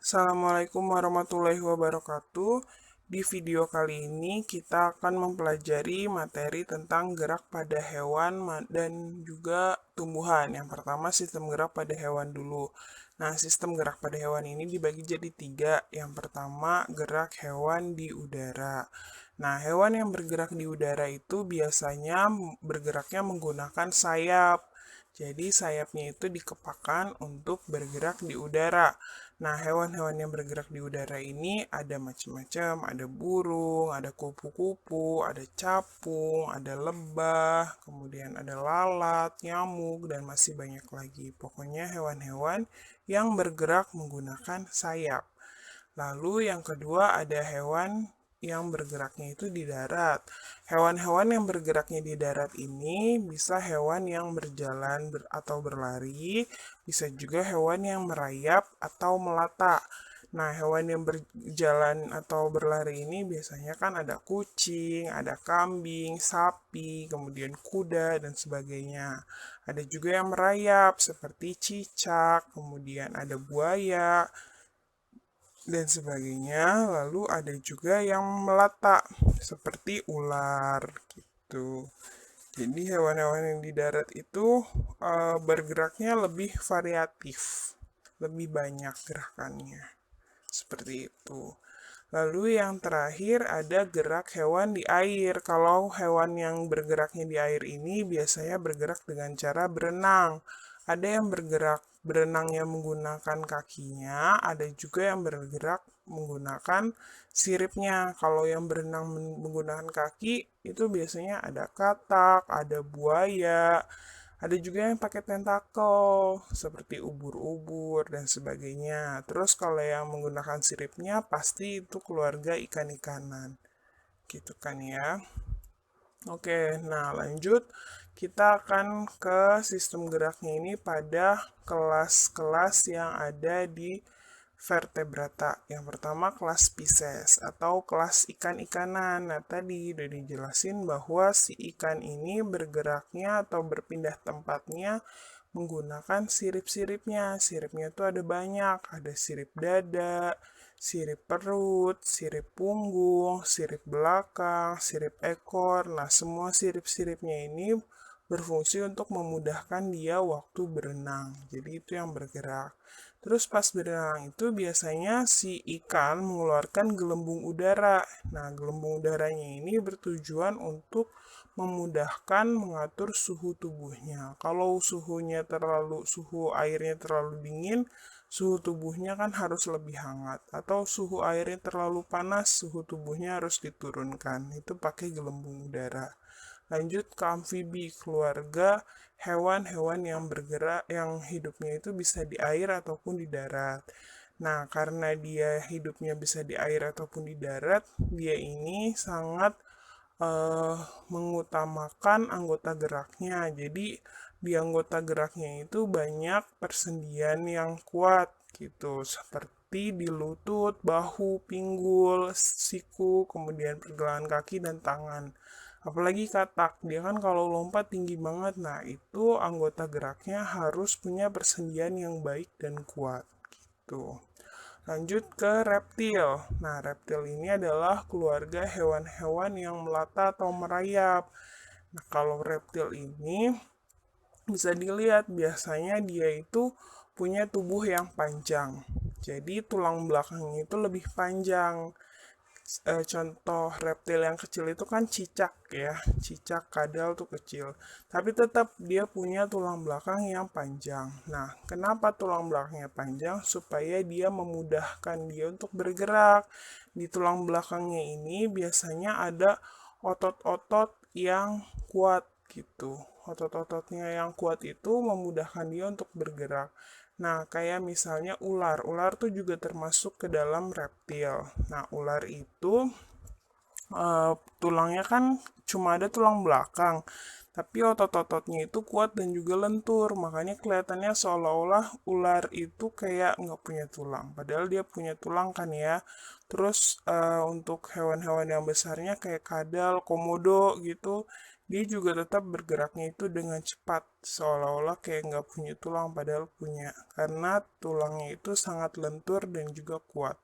Assalamualaikum warahmatullahi wabarakatuh. Di video kali ini kita akan mempelajari materi tentang gerak pada hewan dan juga tumbuhan. Yang pertama sistem gerak pada hewan dulu. Nah, sistem gerak pada hewan ini dibagi jadi tiga. Yang pertama gerak hewan di udara. Nah, hewan yang bergerak di udara itu biasanya bergeraknya menggunakan sayap. Jadi sayapnya itu dikepakkan untuk bergerak di udara. Nah, hewan-hewan yang bergerak di udara ini ada macam-macam, ada burung, ada kupu-kupu, ada capung, ada lebah, kemudian ada lalat, nyamuk, dan masih banyak lagi. Pokoknya hewan-hewan yang bergerak menggunakan sayap. Lalu yang kedua ada hewan yang bergeraknya itu di darat. Hewan-hewan yang bergeraknya di darat ini bisa hewan yang berjalan atau berlari, bisa juga hewan yang merayap atau melata. Nah, hewan yang berjalan atau berlari ini biasanya kan ada kucing, ada kambing, sapi, kemudian kuda, dan sebagainya. Ada juga yang merayap seperti cicak, kemudian ada buaya, dan sebagainya. Lalu ada juga yang melata seperti ular gitu. Jadi hewan-hewan yang di darat itu bergeraknya lebih variatif, lebih banyak gerakannya. Seperti itu. Lalu yang terakhir ada gerak hewan di air. Kalau hewan yang bergeraknya di air ini biasanya bergerak dengan cara berenang. Ada yang bergerak berenangnya menggunakan kakinya, ada juga yang bergerak menggunakan siripnya. Kalau yang berenang menggunakan kaki itu biasanya ada katak, ada buaya, ada juga yang pakai tentakel seperti ubur-ubur dan sebagainya. Terus kalau yang menggunakan siripnya pasti itu keluarga ikan-ikanan. Gitu kan ya. Oke, nah lanjut. Kita akan ke sistem geraknya ini pada kelas-kelas yang ada di vertebrata. Yang pertama kelas Pisces atau kelas ikan-ikanan. Nah, tadi udah dijelasin bahwa si ikan ini bergeraknya atau berpindah tempatnya menggunakan sirip-siripnya. Siripnya itu ada banyak, ada sirip dada, sirip perut, sirip punggung, sirip belakang, sirip ekor. Nah, semua sirip-siripnya ini berfungsi untuk memudahkan dia waktu berenang. Jadi itu yang bergerak. Terus pas berenang itu biasanya si ikan mengeluarkan gelembung udara. Nah, gelembung udaranya ini bertujuan untuk memudahkan mengatur suhu tubuhnya. Kalau suhu airnya terlalu dingin, suhu tubuhnya kan harus lebih hangat. Atau suhu airnya terlalu panas, suhu tubuhnya harus diturunkan. Itu pakai gelembung udara. Lanjut ke amfibi, keluarga hewan-hewan yang bergerak, yang hidupnya itu bisa di air ataupun di darat. Nah, karena dia hidupnya bisa di air ataupun di darat, dia ini sangat eh, mengutamakan anggota geraknya. Jadi di anggota geraknya itu banyak persendian yang kuat gitu, seperti di lutut, bahu, pinggul, siku, kemudian pergelangan kaki dan tangan. Apalagi katak, dia kan kalau lompat tinggi banget. Nah, itu anggota geraknya harus punya persendian yang baik dan kuat gitu. Lanjut ke reptil. Nah, reptil ini adalah keluarga hewan-hewan yang melata atau merayap. Nah, kalau reptil ini bisa dilihat biasanya dia itu punya tubuh yang panjang. Jadi tulang belakangnya itu lebih panjang. Contoh reptil yang kecil itu kan cicak ya, cicak kadal tuh kecil, tapi tetap dia punya tulang belakang yang panjang. Nah, kenapa tulang belakangnya panjang? Supaya dia memudahkan dia untuk bergerak. Di tulang belakangnya ini biasanya ada otot-otot yang kuat gitu. Otot-ototnya yang kuat itu memudahkan dia untuk bergerak. Nah, kayak misalnya ular. Ular tuh juga termasuk ke dalam reptil. Nah, ular itu tulangnya kan cuma ada tulang belakang. Tapi otot-ototnya itu kuat dan juga lentur. Makanya kelihatannya seolah-olah ular itu kayak nggak punya tulang. Padahal dia punya tulang kan ya. Terus untuk hewan-hewan yang besarnya kayak kadal, komodo gitu, dia juga tetap bergeraknya itu dengan cepat, seolah-olah kayak nggak punya tulang padahal punya, karena tulangnya itu sangat lentur dan juga kuat.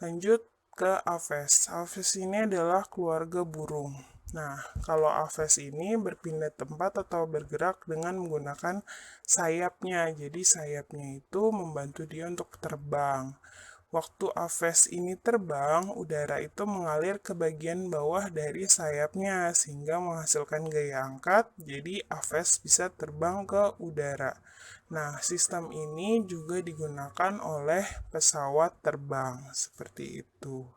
Lanjut ke Aves. Aves ini adalah keluarga burung. Nah, kalau Aves ini berpindah tempat atau bergerak dengan menggunakan sayapnya. Jadi sayapnya itu membantu dia untuk terbang. Waktu Aves ini terbang, udara itu mengalir ke bagian bawah dari sayapnya sehingga menghasilkan gaya angkat. Jadi Aves bisa terbang ke udara. Nah, sistem ini juga digunakan oleh pesawat terbang seperti itu.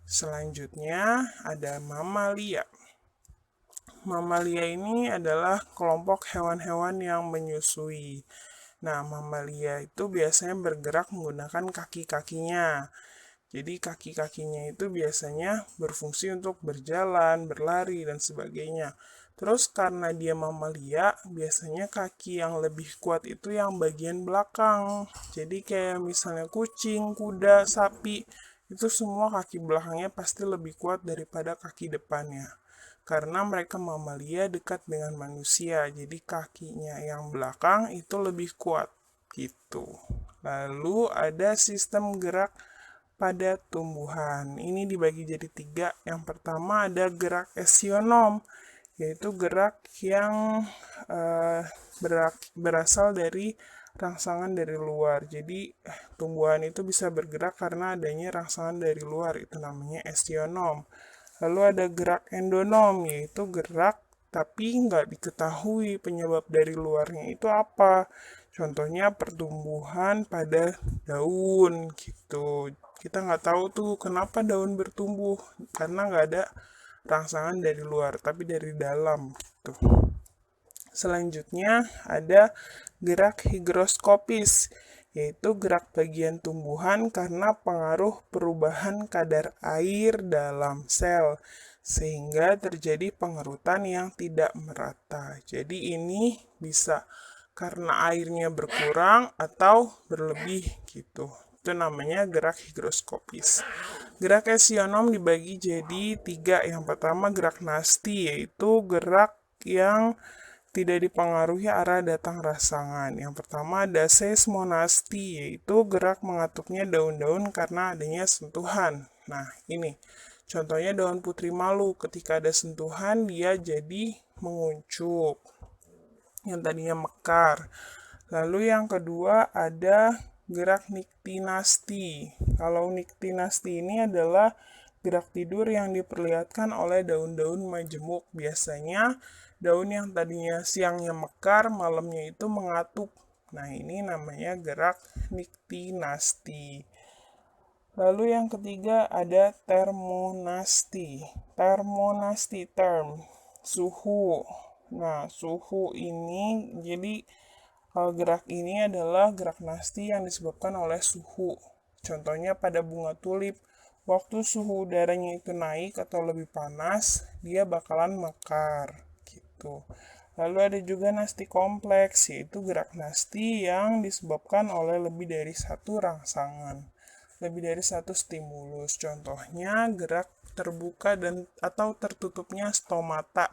Selanjutnya ada mamalia. Mamalia ini adalah kelompok hewan-hewan yang menyusui. Nah, mamalia itu biasanya bergerak menggunakan kaki-kakinya. Jadi kaki-kakinya itu biasanya berfungsi untuk berjalan, berlari, dan sebagainya. Terus karena dia mamalia, biasanya kaki yang lebih kuat itu yang bagian belakang. Jadi kayak misalnya kucing, kuda, sapi, itu semua kaki belakangnya pasti lebih kuat daripada kaki depannya. Karena mereka mamalia dekat dengan manusia, jadi kakinya yang belakang itu lebih kuat gitu. Lalu ada sistem gerak pada tumbuhan. Ini dibagi jadi 3. Yang pertama ada gerak esionom, yaitu gerak yang berasal dari rangsangan dari luar. Jadi tumbuhan itu bisa bergerak karena adanya rangsangan dari luar, itu namanya esionom. Lalu ada gerak endonom, yaitu gerak tapi nggak diketahui penyebab dari luarnya itu apa. Contohnya pertumbuhan pada daun gitu. Kita nggak tahu tuh kenapa daun bertumbuh, karena nggak ada rangsangan dari luar, tapi dari dalam gitu. Selanjutnya ada gerak higroskopis, yaitu gerak bagian tumbuhan karena pengaruh perubahan kadar air dalam sel, sehingga terjadi pengerutan yang tidak merata. Jadi ini bisa karena airnya berkurang atau berlebih gitu. Itu namanya gerak higroskopis. Gerak esionom dibagi jadi 3. Yang pertama gerak nasti, yaitu gerak yang tidak dipengaruhi arah datang rangsangan. Yang pertama ada seismonasti, yaitu gerak mengatupnya daun-daun karena adanya sentuhan. Nah, ini contohnya daun putri malu, ketika ada sentuhan dia jadi menguncup, yang tadinya mekar. Lalu yang kedua ada gerak niktinasti. Kalau niktinasti ini adalah gerak tidur yang diperlihatkan oleh daun-daun majemuk. Biasanya daun yang tadinya siangnya mekar, malamnya itu mengatup. Nah, ini namanya gerak niktinasti. Lalu yang ketiga ada termonasti. Termonasti term, suhu. Nah, suhu ini jadi gerak ini adalah gerak nasti yang disebabkan oleh suhu. Contohnya pada bunga tulip, waktu suhu udaranya itu naik atau lebih panas, dia bakalan mekar gitu. Lalu ada juga nasti kompleks, yaitu gerak nasti yang disebabkan oleh lebih dari satu rangsangan, lebih dari satu stimulus. Contohnya gerak terbuka dan atau tertutupnya stomata.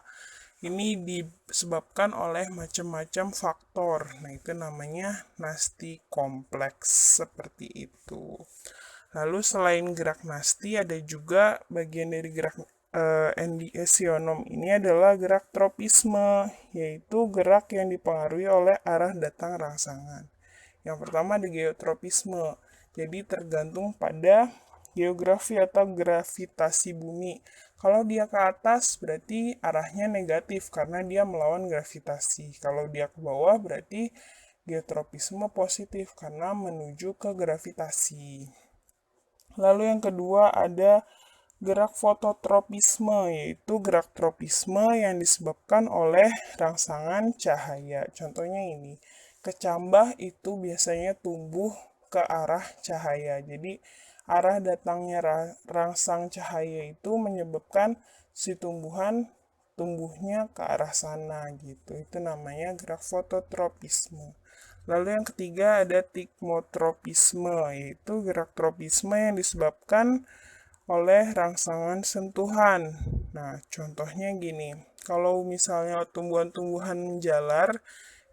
Ini disebabkan oleh macam-macam faktor. Nah, itu namanya nasti kompleks seperti itu. Lalu selain gerak nasti ada juga bagian dari gerak esionom ini adalah gerak tropisme, yaitu gerak yang dipengaruhi oleh arah datang rangsangan. Yang pertama ada geotropisme, jadi tergantung pada geografi atau gravitasi bumi. Kalau dia ke atas berarti arahnya negatif karena dia melawan gravitasi. Kalau dia ke bawah berarti geotropisme positif karena menuju ke gravitasi. Lalu yang kedua ada gerak fototropisme, yaitu gerak tropisme yang disebabkan oleh rangsangan cahaya. Contohnya ini, kecambah itu biasanya tumbuh ke arah cahaya. Jadi arah datangnya rangsang cahaya itu menyebabkan si tumbuhan tumbuhnya ke arah sana gitu. Itu namanya gerak fototropisme. Lalu yang ketiga ada tikmotropisme, yaitu gerak tropisme yang disebabkan oleh rangsangan sentuhan. Nah, contohnya gini, Kalau misalnya tumbuhan-tumbuhan menjalar,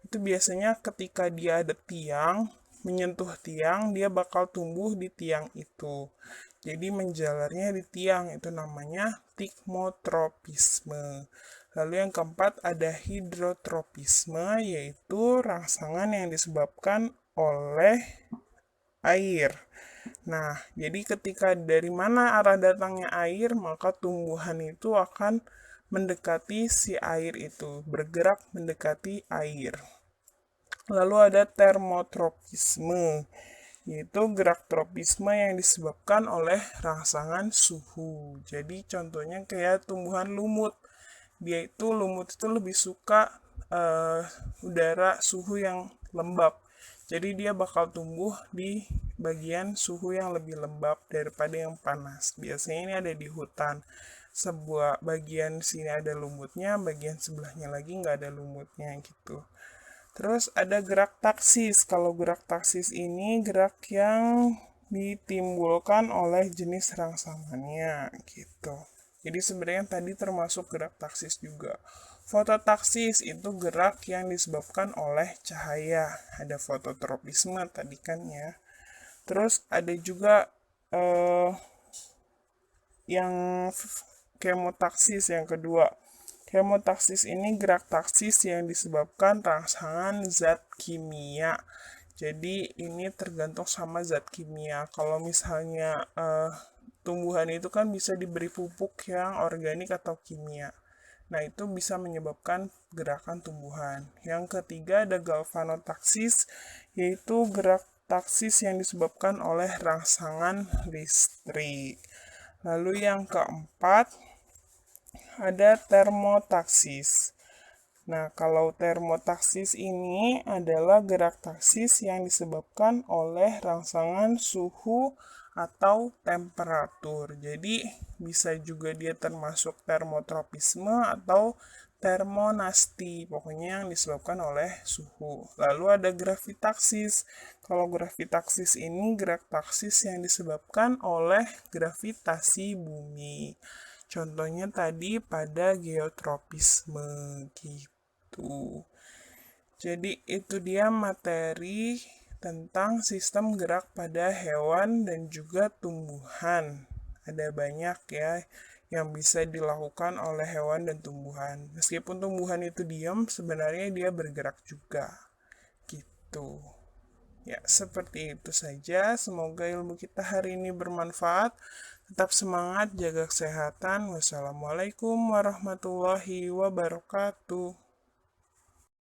itu biasanya ketika dia ada tiang, menyentuh tiang, dia bakal tumbuh di tiang itu. Jadi menjalarnya di tiang, itu namanya tigmotropisme. Lalu yang keempat ada hidrotropisme, yaitu rangsangan yang disebabkan oleh air. Nah, jadi ketika dari mana arah datangnya air, maka tumbuhan itu akan mendekati si air itu, bergerak mendekati air. Lalu ada termotropisme, yaitu gerak tropisme yang disebabkan oleh rangsangan suhu. Jadi contohnya kayak tumbuhan lumut. Lumut itu lebih suka udara suhu yang lembab. Jadi dia bakal tumbuh di bagian suhu yang lebih lembab daripada yang panas. Biasanya ini ada di hutan. Sebuah bagian sini ada lumutnya, bagian sebelahnya lagi nggak ada lumutnya gitu. Terus ada gerak taksis. Kalau gerak taksis ini gerak yang ditimbulkan oleh jenis rangsangannya gitu. Jadi sebenarnya tadi termasuk gerak taksis juga. Fototaksis itu gerak yang disebabkan oleh cahaya. Ada fototropisme tadi kan ya. Terus ada juga yang kemotaksis yang kedua. Kemotaksis ini gerak taksis yang disebabkan rangsangan zat kimia. Jadi ini tergantung sama zat kimia. Kalau misalnya tumbuhan itu kan bisa diberi pupuk yang organik atau kimia. Nah, itu bisa menyebabkan gerakan tumbuhan. Yang ketiga ada galvanotaksis, yaitu gerak taksis yang disebabkan oleh rangsangan listrik. Lalu yang keempat ada termotaksis. Nah, kalau termotaksis ini adalah gerak taksis yang disebabkan oleh rangsangan suhu atau temperatur. Jadi, bisa juga dia termasuk termotropisme atau termonasti, pokoknya yang disebabkan oleh suhu. Lalu ada gravitaksis. Kalau gravitaksis ini gerak taksis yang disebabkan oleh gravitasi bumi. Contohnya tadi pada geotropisme gitu. Jadi itu dia materi tentang sistem gerak pada hewan dan juga tumbuhan. Ada banyak ya yang bisa dilakukan oleh hewan dan tumbuhan. Meskipun tumbuhan itu diam, sebenarnya dia bergerak juga. Gitu. Ya, seperti itu saja. Semoga ilmu kita hari ini bermanfaat. Tetap semangat, jaga kesehatan. Wassalamualaikum warahmatullahi wabarakatuh.